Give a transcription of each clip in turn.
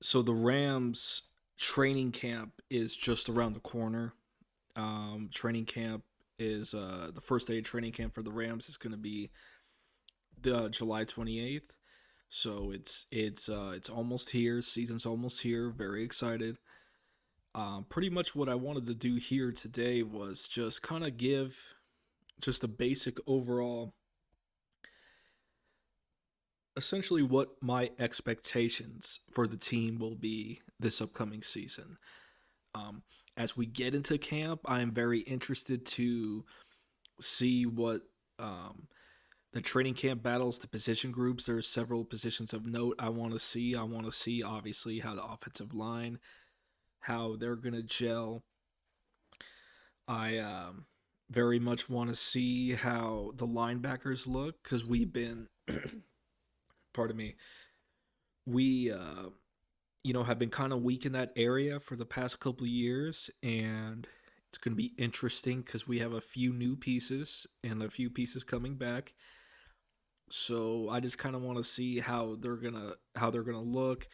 So the Rams training camp is just around the corner. Training camp is the first day of training camp for the Rams is going to be the July 28th. So it's almost here. Season's almost here. Very excited. Pretty much what I wanted to do here today was just kind of give just a basic overall, essentially what my expectations for the team will be this upcoming season. Um, as we get into camp, I am very interested to see what um, the training camp battles, the position groups. There are several positions of note I want to see. I want to see, obviously, how the offensive line, how they're going to gel. I very much want to see how the linebackers look because we've been, pardon me, we have been kind of weak in that area for the past couple of years, and it's going to be interesting because we have a few new pieces and a few pieces coming back. So I just kind of want to see how they're gonna look,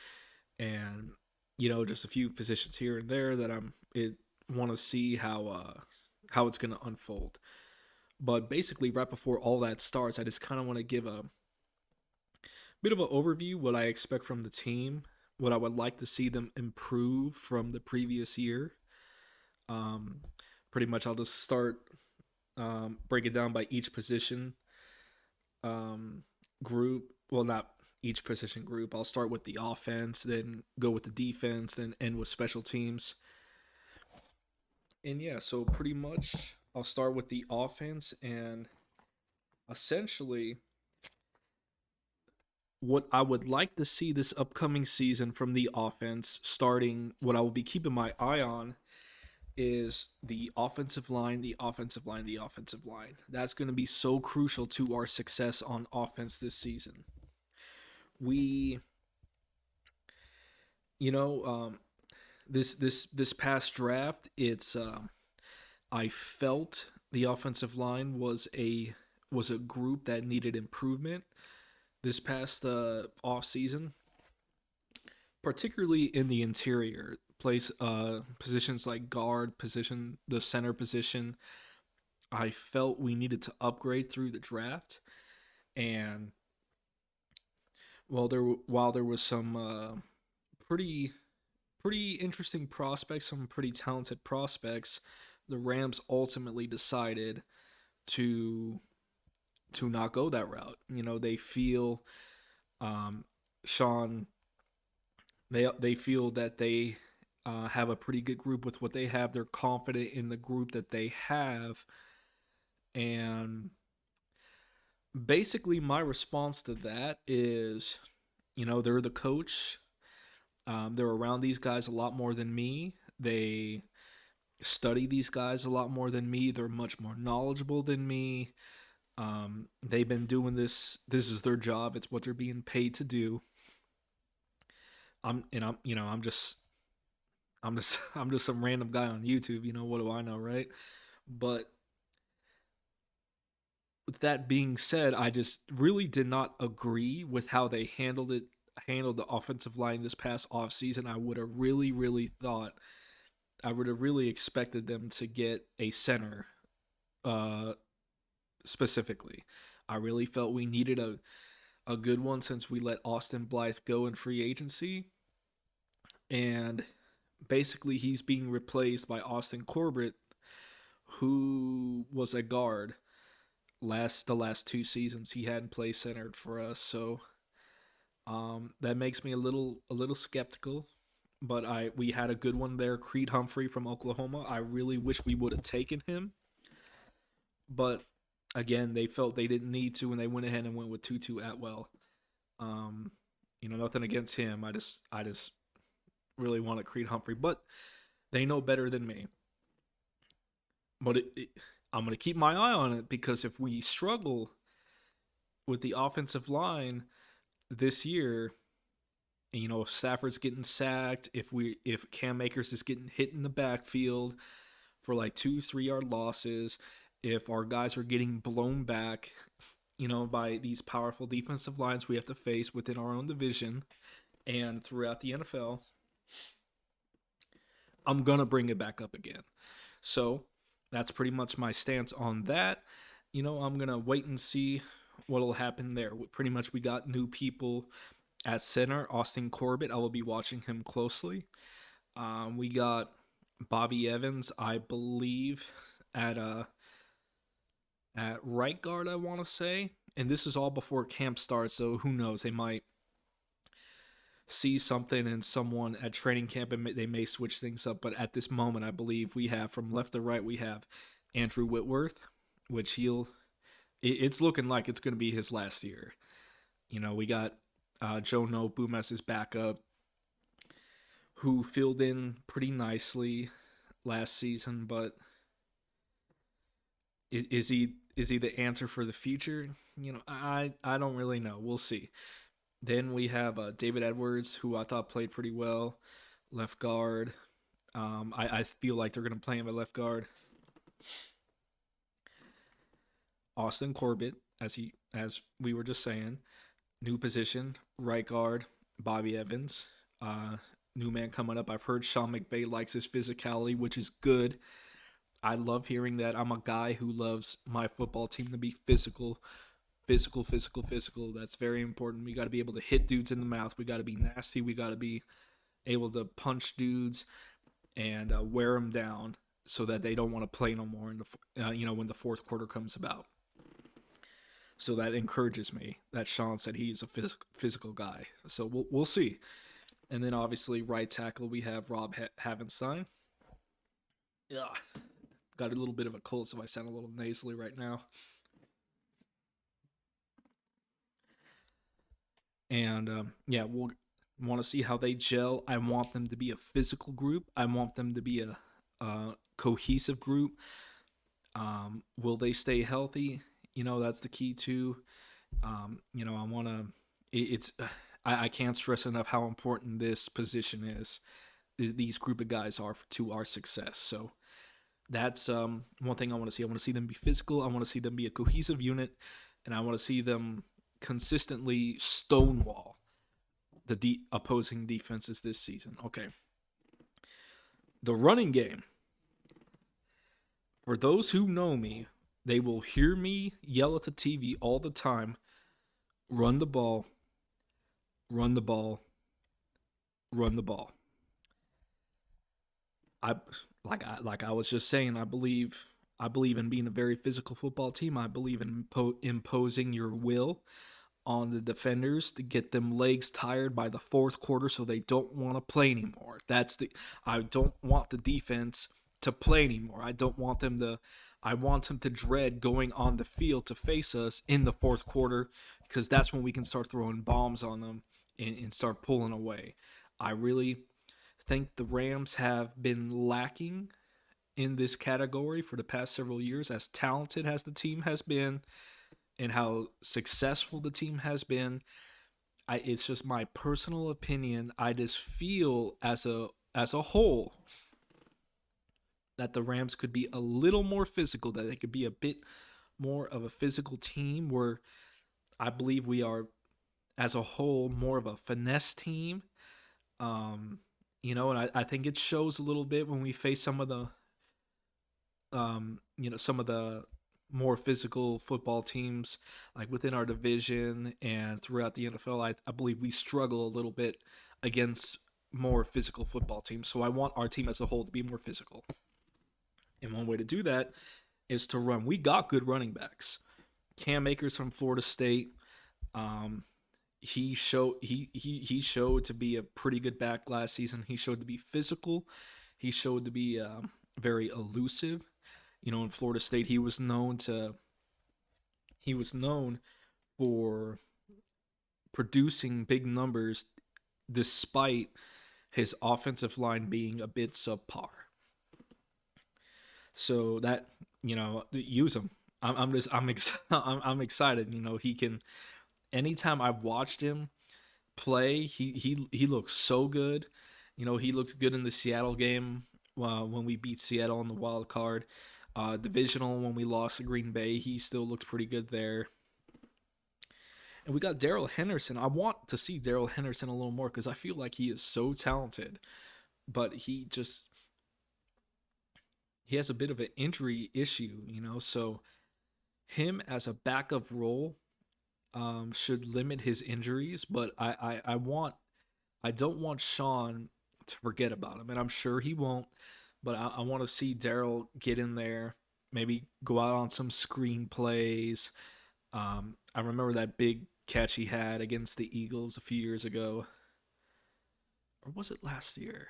and just a few positions here and there that I want to see how it's gonna unfold. But basically, right before all that starts, I just kind of want to give a bit of an overview what I expect from the team, what I would like to see them improve from the previous year. Um, Pretty much, I'll just start break it down by each position um, group. Well, not each position group. I'll start with the offense, then go with the defense, then end with special teams. And yeah, so pretty much I'll start with the offense, and essentially what I would like to see this upcoming season from the offense, starting what I will be keeping my eye on is the offensive line, the offensive line, the offensive line. That's going to be so crucial to our success on offense this season. We, you know, this past draft, I felt the offensive line was a group that needed improvement this past off season, particularly in the interior place positions like guard position, the center position. I felt we needed to upgrade through the draft, and while there was some pretty pretty interesting prospects, some pretty talented prospects, the Rams ultimately decided to to not go that route. They feel um, Sean. They feel that they have a pretty good group with what they have. They're confident in the group that they have, and basically my response to that is, they're the coach. They're around these guys a lot more than me. They study these guys a lot more than me. They're much more knowledgeable than me. They've been doing this. This is their job. It's what they're being paid to do. I'm just I'm just some random guy on YouTube. What do I know, right? But with that being said, I just really did not agree with how they handled the offensive line this past offseason. I would have really expected them to get a center uh specifically. I really felt we needed a good one since we let Austin Blythe go in free agency. And basically he's being replaced by Austin Corbett, who was a guard the last 2 seasons. He hadn't played centered for us, so that makes me a little skeptical. But we had a good one there, Creed Humphrey from Oklahoma. I really wish we would have taken him, but again, they felt they didn't need to, and they went ahead and went with Tutu Atwell. Um, Nothing against him. I just really wanted Creed Humphrey, but they know better than me. But I'm gonna keep my eye on it because if we struggle with the offensive line this year, and, if Stafford's getting sacked, if Cam Akers is getting hit in the backfield for like 2 3 yard losses, if our guys are getting blown back, by these powerful defensive lines we have to face within our own division, and throughout the NFL, I'm gonna bring it back up again. So that's pretty much my stance on that. I'm gonna wait and see what'll happen there. Pretty much, we got new people at center. Austin Corbett, I will be watching him closely. We got Bobby Evans, I believe, at right guard, I want to say. And this is all before camp starts, so who knows? They might see something in someone at training camp and they may switch things up. But at this moment, I believe we have from left to right, we have Andrew Whitworth, which it's looking like it's going to be his last year. We got Joe Noteboom as his backup, who filled in pretty nicely last season, but is he the answer for the future? I don't really know. We'll see. Then we have David Edwards, who I thought played pretty well, left guard. I feel like they're going to play him at left guard. Austin Corbett, as we were just saying, new position, right guard. Bobby Evans, new man coming up. I've heard Sean McVay likes his physicality, which is good. I love hearing that. I'm a guy who loves my football team to be physical, physical, physical, physical. That's very important. We got to be able to hit dudes in the mouth. We got to be nasty. We got to be able to punch dudes and wear them down so that they don't want to play no more in when the fourth quarter comes about. So that encourages me that Sean said he's a physical guy. So we'll see. And then obviously right tackle we have Rob Havenstein. Yeah, got a little bit of a cold, so I sound a little nasally right now. And yeah, we'll want to see how they gel. I want them to be a physical group. I want them to be a cohesive group. Will they stay healthy? That's the key too. I want to. It's. I can't stress enough how important this position is. These group of guys are to our success. So that's one thing I want to see. I want to see them be physical. I want to see them be a cohesive unit, and I want to see them consistently stonewall the opposing defenses this season. Okay. The running game. For those who know me, they will hear me yell at the TV all the time, run the ball, run the ball, run the ball. I was just saying, I believe in being a very physical football team. I believe in imposing your will on the defenders to get them legs tired by the fourth quarter so they don't want to play anymore. I don't want the defense to play anymore. I want them to dread going on the field to face us in the fourth quarter because that's when we can start throwing bombs on them and start pulling away. I really think the Rams have been lacking in this category for the past several years, as talented as the team has been and how successful the team has been. It's just my personal opinion. I just feel as a whole that the Rams could be a little more physical, that they could be a bit more of a physical team where I believe we are as a whole more of a finesse team. And I think it shows a little bit when we face some of the more physical football teams like within our division and throughout the NFL. I believe we struggle a little bit against more physical football teams. So I want our team as a whole to be more physical. And one way to do that is to run. We got good running backs. Cam Akers from Florida State. He showed to be a pretty good back last season. He showed to be physical. He showed to be very elusive. In Florida State, he was known for producing big numbers despite his offensive line being a bit subpar. So that use him. I'm excited. He can. Anytime I've watched him play, he looks so good. He looked good in the Seattle game when we beat Seattle in the wild card. Divisional when we lost to Green Bay, he still looked pretty good there. And we got Daryl Henderson. I want to see Daryl Henderson a little more because I feel like he is so talented, but he has a bit of an injury issue, So him as a backup role should limit his injuries. But I don't want Sean to forget about him, and I'm sure he won't. But I want to see Daryl get in there, maybe go out on some screen plays. I remember that big catch he had against the Eagles a few years ago, or was it last year?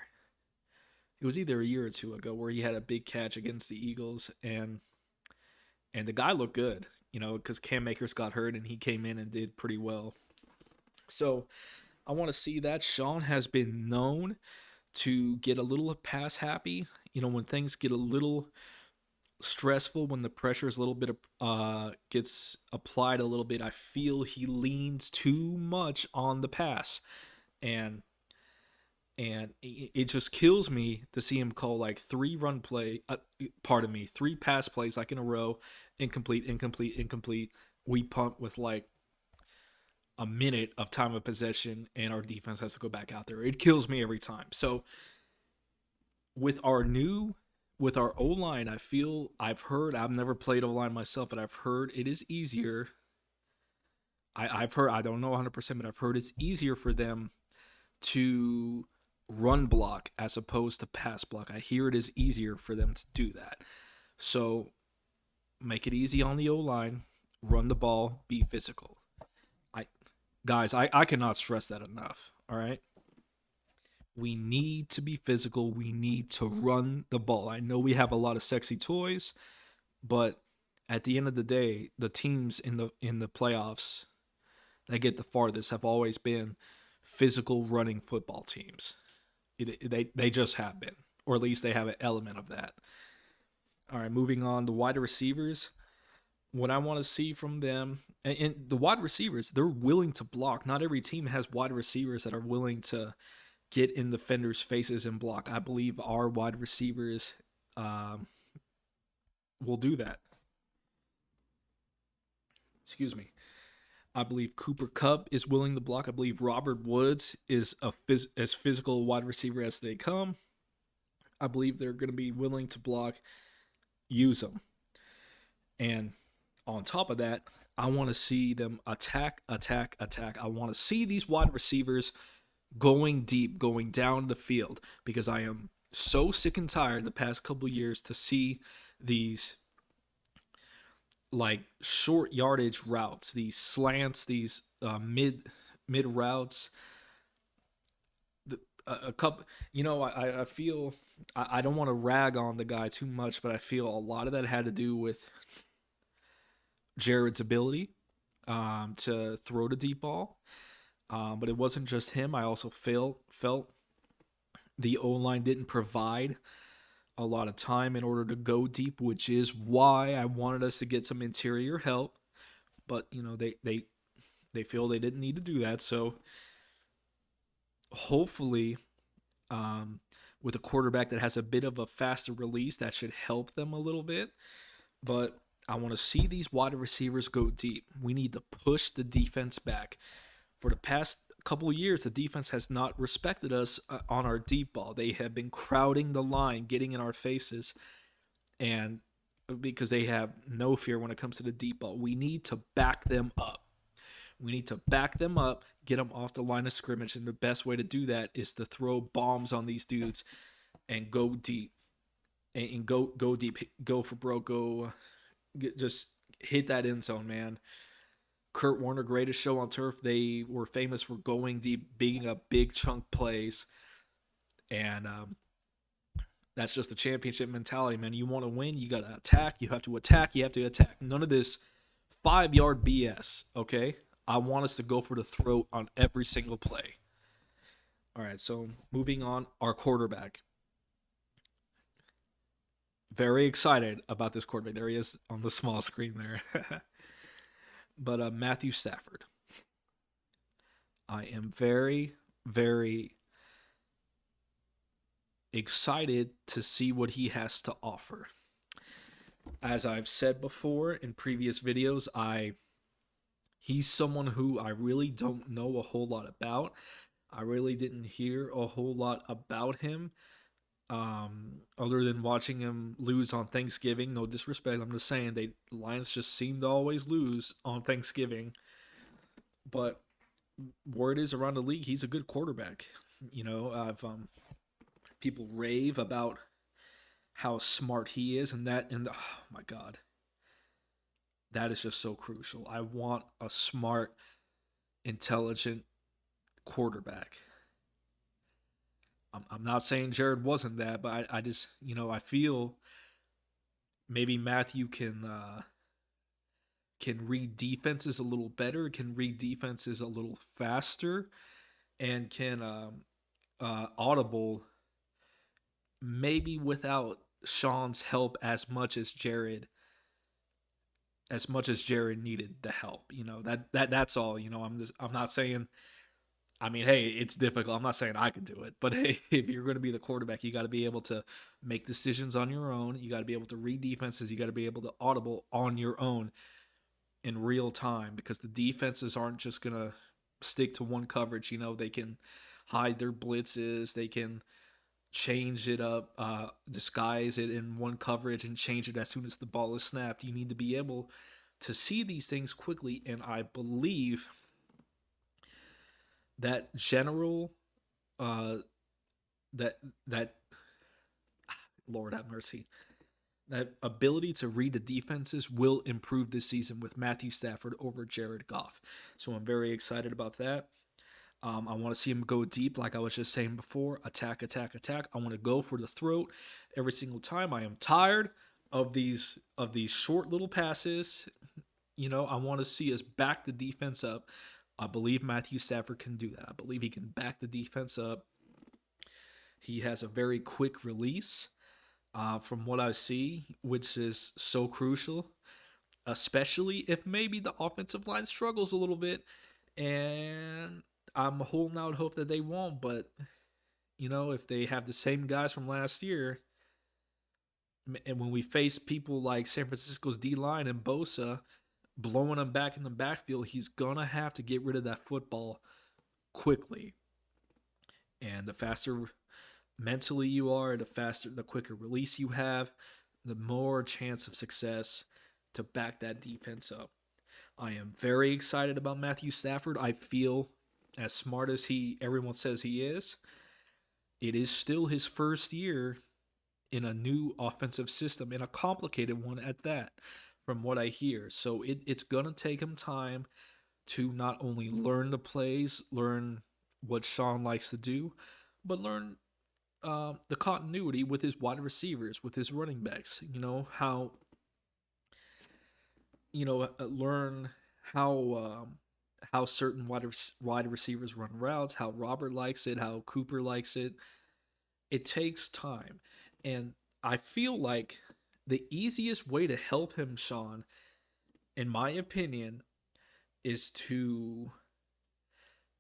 It was either a year or two ago where he had a big catch against the Eagles, and the guy looked good, because Cam Akers got hurt and he came in and did pretty well. So I want to see that. Sean has been known to get a little pass happy, when things get a little stressful, when the pressure is a little bit gets applied a little bit. I feel he leans too much on the pass, and it just kills me to see him call like three pass plays like in a row, incomplete, incomplete, incomplete. We punt with like a minute of time of possession, and our defense has to go back out there. It kills me every time. So with our O line, I've never played O line myself, but I've heard it is easier. I've heard, I don't know 100%, but I've heard it's easier for them to run block as opposed to pass block. I hear it is easier for them to do that. So make it easy on the O line, run the ball, be physical. I cannot stress that enough. All right. We need to be physical. We need to run the ball. I know we have a lot of sexy toys, but at the end of the day, the teams in the playoffs that get the farthest have always been physical running football teams. They just have been, or at least they have an element of that. All right, moving on to wide receivers. What I want to see from them, and the wide receivers, they're willing to block. Not every team has wide receivers that are willing to get in defenders' faces and block. I believe our wide receivers will do that. Excuse me. I believe Cooper Kupp is willing to block. I believe Robert Woods is as physical wide receiver as they come. I believe they're going to be willing to block, use them. And on top of that, I want to see them attack, attack, attack. I want to see these wide receivers going deep, going down the field, because I am so sick and tired the past couple years to see these like short yardage routes, these slants, these mid routes. A couple, I feel I don't want to rag on the guy too much, but I feel a lot of that had to do with Jared's ability to throw the deep ball. But it wasn't just him. I also felt the O line didn't provide a lot of time in order to go deep, which is why I wanted us to get some interior help. But they feel they didn't need to do that. So hopefully, with a quarterback that has a bit of a faster release, that should help them a little bit. But I want to see these wide receivers go deep. We need to push the defense back. For the past couple of years, the defense has not respected us on our deep ball. They have been crowding the line, getting in our faces, and because they have no fear when it comes to the deep ball. We need to back them up. We need to back them up, get them off the line of scrimmage, and the best way to do that is to throw bombs on these dudes and go deep. And go deep, go for broke, just hit that end zone, man. Kurt Warner, greatest show on turf. They were famous for going deep, being a big chunk plays, and that's just the championship mentality, man. You want to win, you got to attack. You have to attack. You have to attack. None of this 5-yard BS. Okay, I want us to go for the throat on every single play. All right, so moving on, our quarterback. Very excited about this quarterback. There he is on the small screen there. But Matthew Stafford. I am very, very excited to see what he has to offer. As I've said before in previous videos, I He's someone who I really don't know a whole lot about. I really didn't hear a whole lot about him, other than watching him lose on Thanksgiving. No disrespect, I'm just saying they Lions just seem to always lose on Thanksgiving. But word is around the league he's a good quarterback. I've people rave about how smart he is, and oh my god, that is just so crucial. I want a smart, intelligent quarterback. I'm not saying Jared wasn't that, but I just I feel maybe Matthew can read defenses a little better, can read defenses a little faster, and can audible maybe without Sean's help as much as Jared needed the help. That's all. I'm not saying. I mean, hey, it's difficult. I'm not saying I can do it, but hey, if you're going to be the quarterback, you got to be able to make decisions on your own. You got to be able to read defenses. You got to be able to audible on your own in real time, because the defenses aren't just going to stick to one coverage. They can hide their blitzes. They can change it up, disguise it in one coverage and change it as soon as the ball is snapped. You need to be able to see these things quickly, and I believe that general uh that that Lord have mercy, that ability to read the defenses will improve this season with Matthew Stafford over Jared Goff. So I'm very excited about that. I want to see him go deep, like I was just saying before. Attack, attack, attack. I want to go for the throat every single time. I am tired of these short little passes. I want to see us back the defense up. I believe Matthew Stafford can do that. I believe he can back the defense up. He has a very quick release, from what I see, which is so crucial, especially if maybe the offensive line struggles a little bit. And I'm holding out hope that they won't, but if they have the same guys from last year, and when we face people like San Francisco's D line and Bosa blowing them back in the backfield, he's gonna have to get rid of that football quickly. And the faster mentally you are, the quicker release you have, the more chance of success to back that defense up. I am very excited about Matthew Stafford. I feel, as smart as everyone says he is, it is still his first year in a new offensive system, in a complicated one at that, from what I hear. So it's going to take him time to not only learn the plays, learn what Sean likes to do, but learn the continuity with his wide receivers, with his running backs. Learn how certain wide receivers run routes, how Robert likes it, how Cooper likes it. It takes time. And I feel like the easiest way to help him, Sean, in my opinion, is to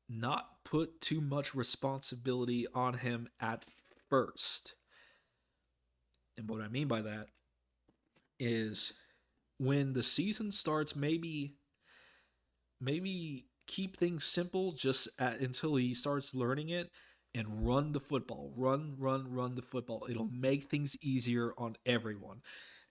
not put too much responsibility on him at first. And what I mean by that is, when the season starts, maybe keep things simple until he starts learning it, and run the football. Run the football. It'll make things easier on everyone.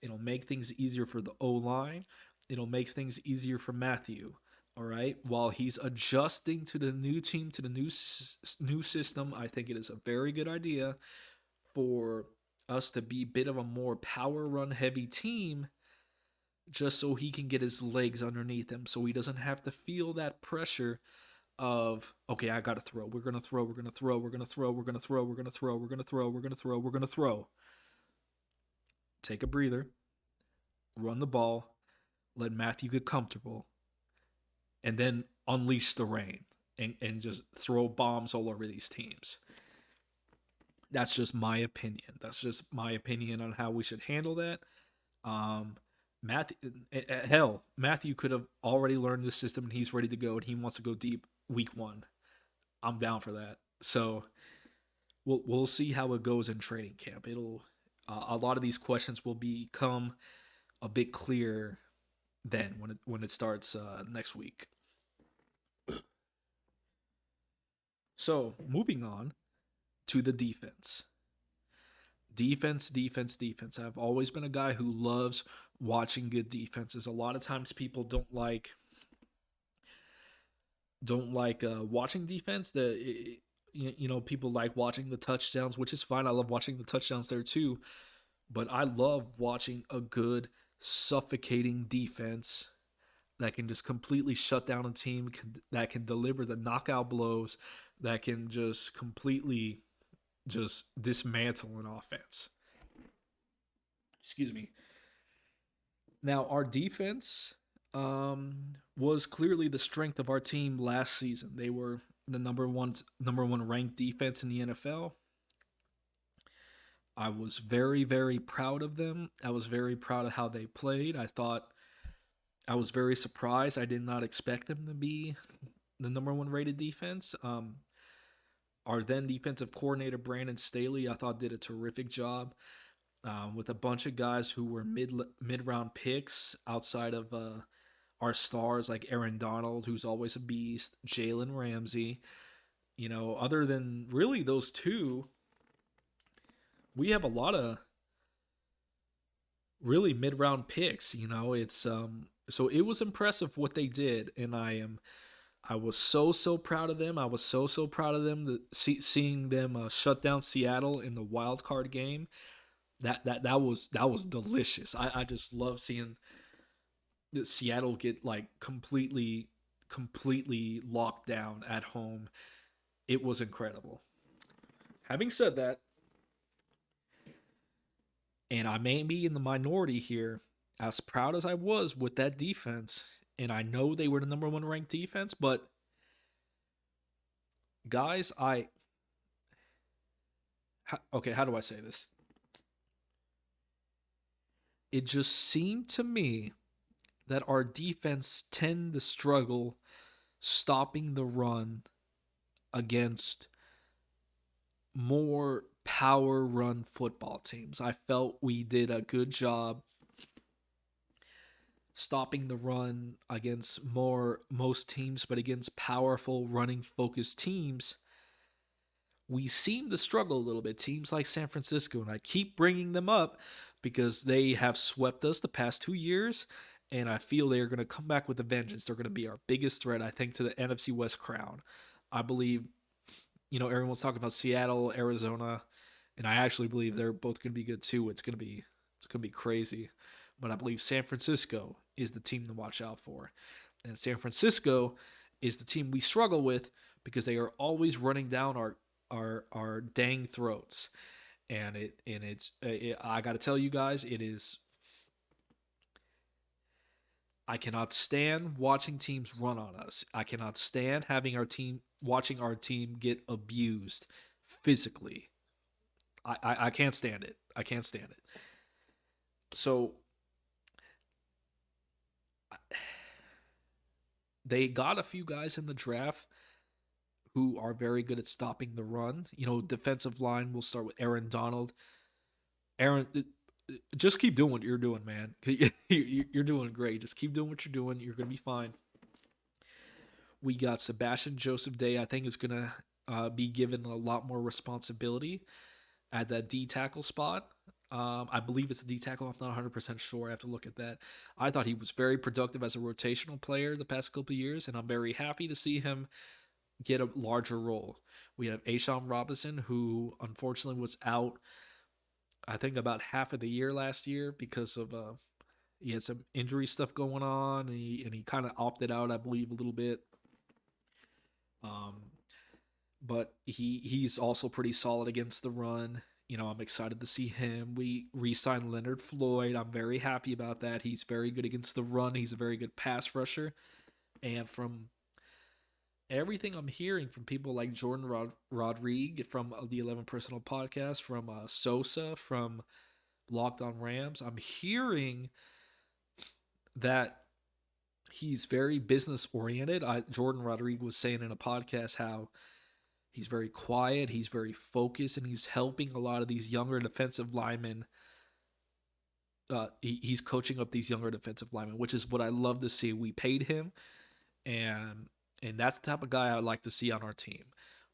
It'll make things easier for the O line. It'll make things easier for Matthew. All right. While he's adjusting to the new team, to the new system, I think it is a very good idea for us to be a bit of a more power run heavy team, just so he can get his legs underneath him, so he doesn't have to feel that pressure of, okay, I gotta throw. We're gonna throw. We're gonna throw. We're gonna throw. We're gonna throw. We're gonna throw. We're gonna throw. We're gonna throw. We're gonna throw. Take a breather. Run the ball. Let Matthew get comfortable, and then unleash the rain and just throw bombs all over these teams. That's just my opinion. That's just my opinion on how we should handle that. Um, Matthew could have already learned the system and he's ready to go and he wants to go deep week one. I'm down for that. So we'll see how it goes in training camp. It'll A lot of these questions will become a bit clearer then when it starts next week. So, moving on to the defense. Defense, defense, defense. I've always been a guy who loves watching good defenses. A lot of times people don't like watching defense. People like watching the touchdowns, which is fine. I love watching the touchdowns there too, but I love watching a good suffocating defense that can just completely shut down a team, that can deliver the knockout blows, that can just completely just dismantle an offense. Excuse me. Now, our defense was clearly the strength of our team last season. They were the number one ranked defense in the NFL. I was very, very proud of them. I was very proud of how they played. I was very surprised. I did not expect them to be the number one rated defense. Our then defensive coordinator, Brandon Staley, I thought did a terrific job with a bunch of guys who were mid round picks outside of our stars like Aaron Donald, who's always a beast, Jalen Ramsey. Other than really those two, we have a lot of really mid round picks. It's so it was impressive what they did, and I was so proud of them. I was so proud of them seeing them shut down Seattle in the wild card game. That was delicious. I just love seeing Seattle get like completely locked down at home. It was incredible. Having said that, and I may be in the minority here, as proud as I was with that defense, and I know they were the number one ranked defense, but guys, okay, how do I say this? It just seemed to me that our defense tend to struggle stopping the run against more power run football teams. I felt we did a good job stopping the run against most teams, but against powerful running focused teams, we seem to struggle a little bit. Teams like San Francisco, and I keep bringing them up because they have swept us the past 2 years, and I feel they are going to come back with a vengeance. They're going to be our biggest threat, I think, to the NFC West crown. I believe, everyone's talking about Seattle, Arizona, and I actually believe they're both going to be good too. It's going to be crazy, but I believe San Francisco is the team to watch out for, and San Francisco is the team we struggle with because they are always running down our dang throats, and I got to tell you guys, it is. I cannot stand watching teams run on us. I cannot stand watching our team get abused physically. I can't stand it. I can't stand it. So they got a few guys in the draft who are very good at stopping the run. Defensive line, we'll start with Aaron Donald. Aaron, just keep doing what you're doing, man. You're doing great. Just keep doing what you're doing. You're going to be fine. We got Sebastian Joseph Day, I think, is going to be given a lot more responsibility at that D tackle spot. I believe it's a D tackle. I'm not 100% sure. I have to look at that. I thought he was very productive as a rotational player the past couple of years, and I'm very happy to see him get a larger role. We have Ashawn Robinson, who unfortunately was out, I think, about half of the year last year because of he had some injury stuff going on, and he kind of opted out, I believe, a little bit. Um, but he's also pretty solid against the run. I'm excited to see him. We re-signed Leonard Floyd. I'm very happy about that. He's very good against the run. He's a very good pass rusher. And from everything I'm hearing from people like Jordan Rodrigue from the 11 Personal Podcast, from Sosa, from Locked On Rams, I'm hearing that he's very business oriented. Jordan Rodrigue was saying in a podcast how he's very quiet, he's very focused, and he's helping a lot of these younger defensive linemen. He's coaching up these younger defensive linemen, which is what I love to see. We paid him, and that's the type of guy I'd like to see on our team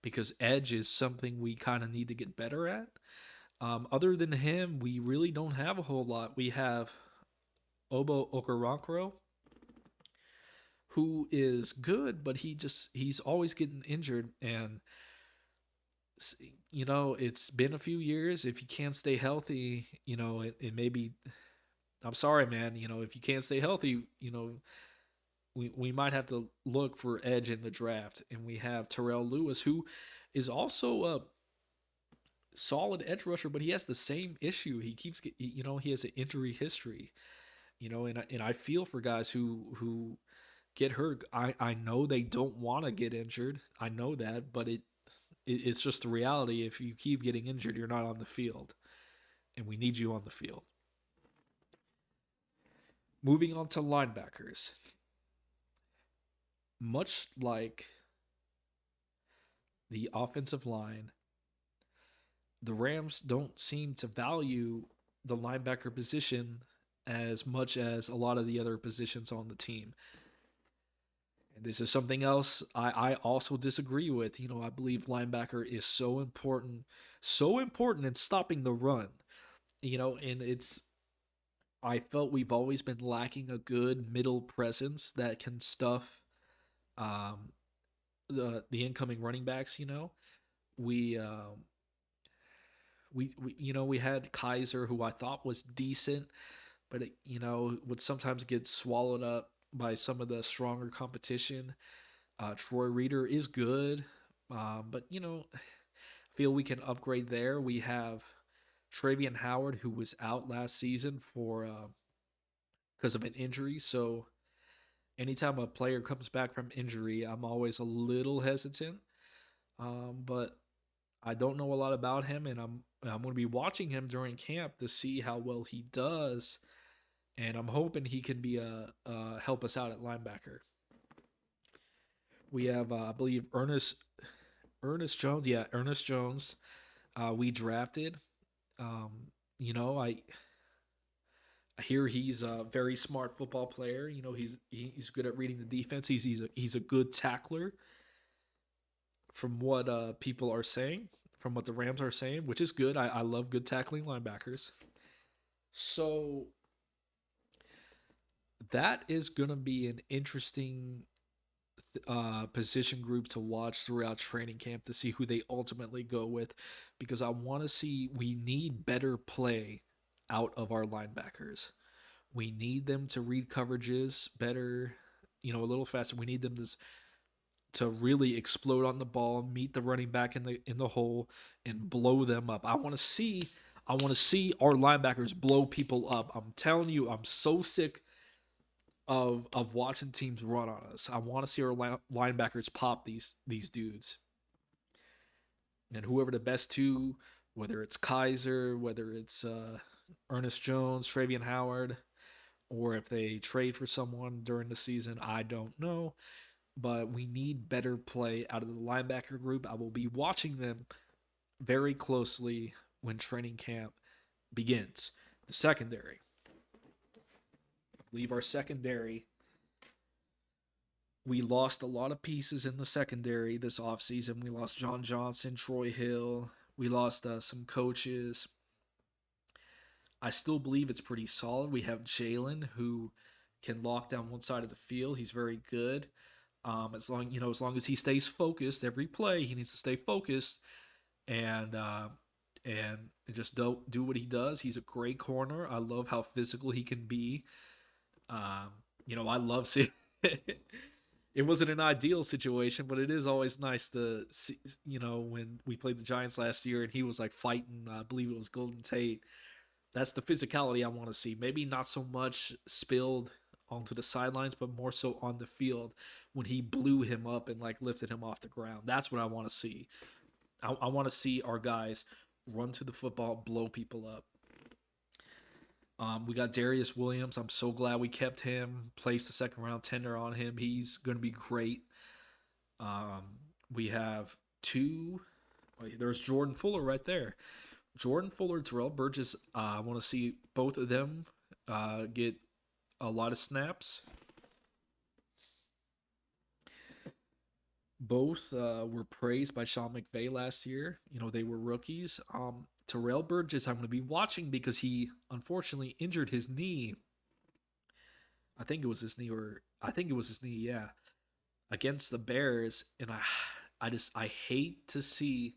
because edge is something we kind of need to get better at. Other than him, we really don't have a whole lot. We have Obo Okoronkwo, who is good, but he's always getting injured, and it's been a few years. If you can't stay healthy, it may be. I'm sorry, man. If you can't stay healthy, we might have to look for edge in the draft. And we have Terrell Lewis, who is also a solid edge rusher, but he has the same issue. He keeps, he has an injury history. And I feel for guys who get hurt. I know they don't want to get injured. I know that, but it's just the reality. If you keep getting injured, you're not on the field, and we need you on the field. Moving on to linebackers. Much like the offensive line, the Rams don't seem to value the linebacker position as much as a lot of the other positions on the team. And this is something else I also disagree with. I believe linebacker is so important in stopping the run. And I felt we've always been lacking a good middle presence that can stuff um, the incoming running backs. We we had Kaiser, who I thought was decent, but would sometimes get swallowed up by some of the stronger competition. Troy Reader is good, but I feel we can upgrade there. We have Travian Howard, who was out last season for because of an injury. So anytime a player comes back from injury, I'm always a little hesitant. But I don't know a lot about him, and I'm going to be watching him during camp to see how well he does, and I'm hoping he can be a help us out at linebacker. We have I believe Ernest Jones. Yeah, Ernest Jones. We drafted. Um, I hear he's a very smart football player. He's good at reading the defense. He's a good tackler, from what people are saying, from what the Rams are saying, which is good. I love good tackling linebackers. So that is going to be an interesting position group to watch throughout training camp to see who they ultimately go with, because I want to see, we need better play out of our linebackers. We need them to read coverages better, a little faster. We need them to really explode on the ball, meet the running back in the hole, and blow them up. I want to see our linebackers blow people up. I'm telling you, I'm so sick of watching teams run on us. I want to see our linebackers pop these dudes. And whoever the best two, whether it's Kaiser, whether it's Ernest Jones, Travian Howard, or if they trade for someone during the season, I don't know. But we need better play out of the linebacker group. I will be watching them very closely when training camp begins. The secondary. I believe our secondary, we lost a lot of pieces in the secondary this offseason. We lost John Johnson, Troy Hill. We lost some coaches. I still believe it's pretty solid. We have Jalen, who can lock down one side of the field. He's very good. As long as he stays focused every play, he needs to stay focused and just do what he does. He's a great corner. I love how physical he can be. I love seeing. It wasn't an ideal situation, but it is always nice to see. When we played the Giants last year and he was like fighting, I believe it was Golden Tate. That's the physicality I want to see. Maybe not so much spilled onto the sidelines, but more so on the field when he blew him up and like lifted him off the ground. That's what I want to see. I want to see our guys run to the football, blow people up. We got Darius Williams. I'm so glad we kept him. Placed the second round tender on him. He's going to be great. We have two. There's Jordan Fuller right there. Jordan Fuller, Terrell Burgess. I want to see both of them get a lot of snaps. Both were praised by Sean McVay last year. You know, they were rookies. Terrell Burgess, I'm going to be watching because he unfortunately injured his knee. I think it was his knee, or I think it was his knee. Yeah, against the Bears, and I hate to see,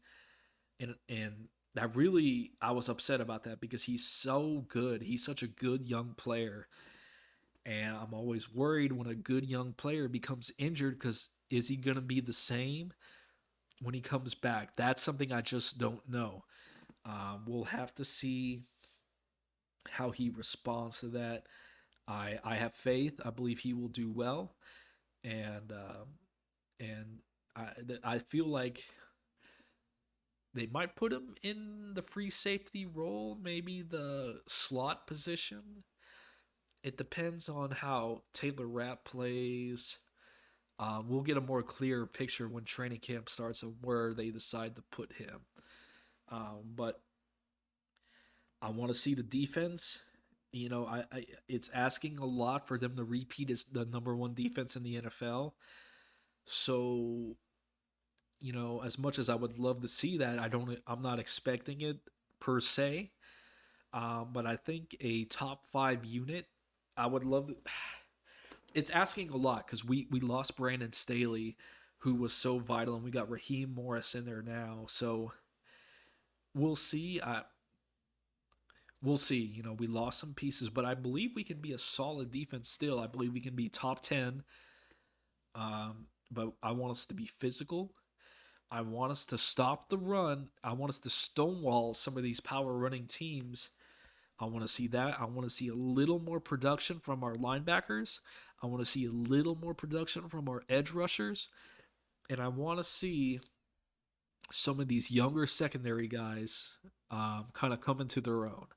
and that really, I was upset about that because he's so good. He's such a good young player, and I'm always worried when a good young player becomes injured because is he gonna be the same when he comes back? That's something I just don't know. We'll have to see how he responds to that. I have faith. I believe he will do well, and I feel like they might put him in the free safety role, maybe the slot position. It depends on how Taylor Rapp plays. We'll get a more clear picture when training camp starts of where they decide to put him. But I want to see the defense. You know, it's asking a lot for them to repeat as the number one defense in the NFL. So, you know, as much as I would love to see that, I'm not expecting it per se. But I think a top five unit, I would love. It's asking a lot because we lost Brandon Staley, who was so vital, and we got Raheem Morris in there now. So we'll see. We'll see. You know, we lost some pieces, but I believe we can be a solid defense still. I believe we can be top 10. But I want us to be physical. I want us to stop the run. I want us to stonewall some of these power running teams. I want to see that. I want to see a little more production from our linebackers. I want to see a little more production from our edge rushers. And I want to see some of these younger secondary guys kind of come into their own.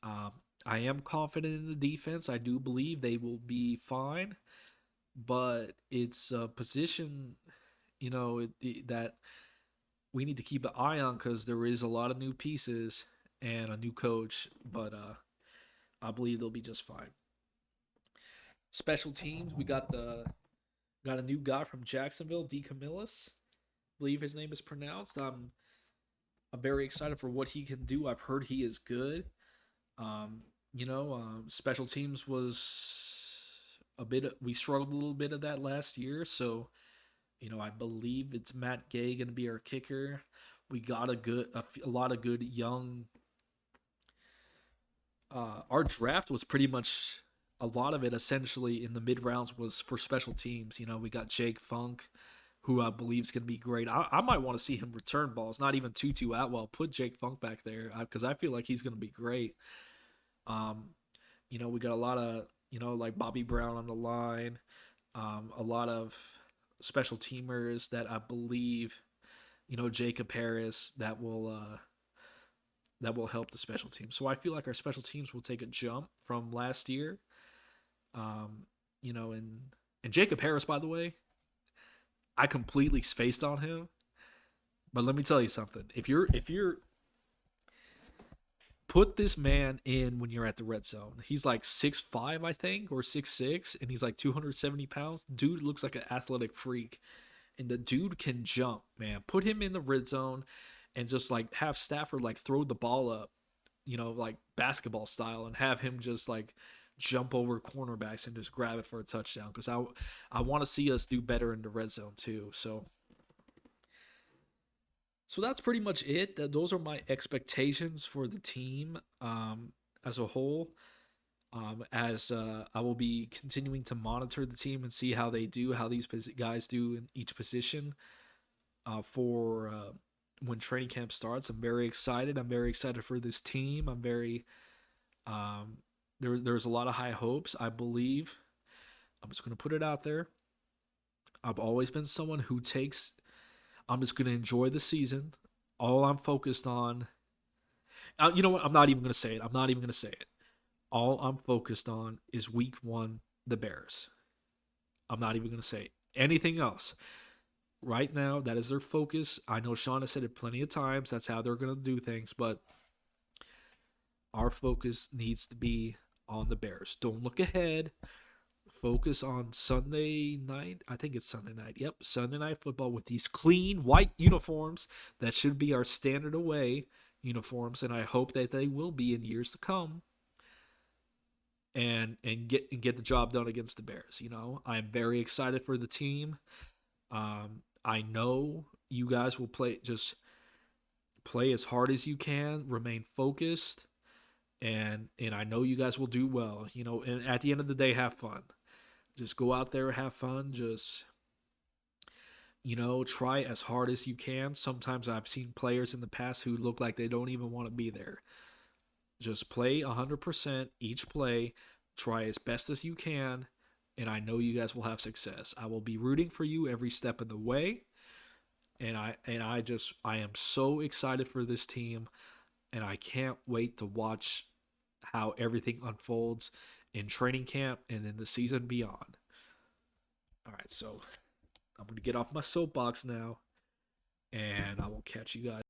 Um, I am confident in the defense. I do believe they will be fine, but it's a position, you know, that we need to keep an eye on because there is a lot of new pieces and a new coach. But I believe they'll be just fine. Special teams, we got a new guy from Jacksonville, D. Camillus. I believe his name is pronounced. I'm very excited for what he can do. I've heard he is good. Special teams was a bit. We struggled a little bit of that last year, so you know I believe it's Matt Gay going to be our kicker. We got a lot of good young. Our draft was pretty much a lot of it essentially in the mid rounds was for special teams. You know, we got Jake Funk, who I believe is going to be great. I might want to see him return balls, not even Tutu Atwell. Put Jake Funk back there because I feel like he's going to be great. Um, we got a lot of like Bobby Brown on the line, a lot of special teamers that I believe, Jacob Harris that will help the special teams. So I feel like our special teams will take a jump from last year. Um, and Jacob Harris, by the way, I completely spaced on him. But let me tell you something. If you're put this man in when you're at the red zone. He's like 6'5", I think, or 6'6", and he's like 270 pounds. Dude looks like an athletic freak. And the dude can jump, man. Put him in the red zone and just like have Stafford like throw the ball up, like basketball style, and have him just like jump over cornerbacks and just grab it for a touchdown. Because I want to see us do better in the red zone too. So that's pretty much it. Those are my expectations for the team as a whole. As I will be continuing to monitor the team and see how they do, how these guys do in each position for when training camp starts. I'm very excited. I'm very excited for this team. I'm very there's a lot of high hopes. I believe. I'm just gonna put it out there. I've always been someone who takes. I'm just gonna enjoy the season. All I'm focused on. You know what? I'm not even gonna say it. I'm not even gonna say it. All I'm focused on is week one, the Bears. I'm not even going to say anything else. Right now, that is their focus. I know Sean has said it plenty of times. That's how they're going to do things. But our focus needs to be on the Bears. Don't look ahead. focus on Sunday night. I think it's Sunday night. Yep, Sunday night football with these clean white uniforms that should be our standard away uniforms, and I hope that they will be in years to come. And get the job done against the Bears. I'm very excited for the team. I know you guys will play as hard as you can, remain focused, and I know you guys will do well. And at the end of the day, have fun. Just go out there, have fun. Just try as hard as you can. Sometimes I've seen players in the past who look like they don't even want to be there. Just play 100% each play. Try as best as you can, and I know you guys will have success. I will be rooting for you every step of the way, and I am so excited for this team, and I can't wait to watch how everything unfolds in training camp and in the season beyond. All right, so I'm going to get off my soapbox now, and I will catch you guys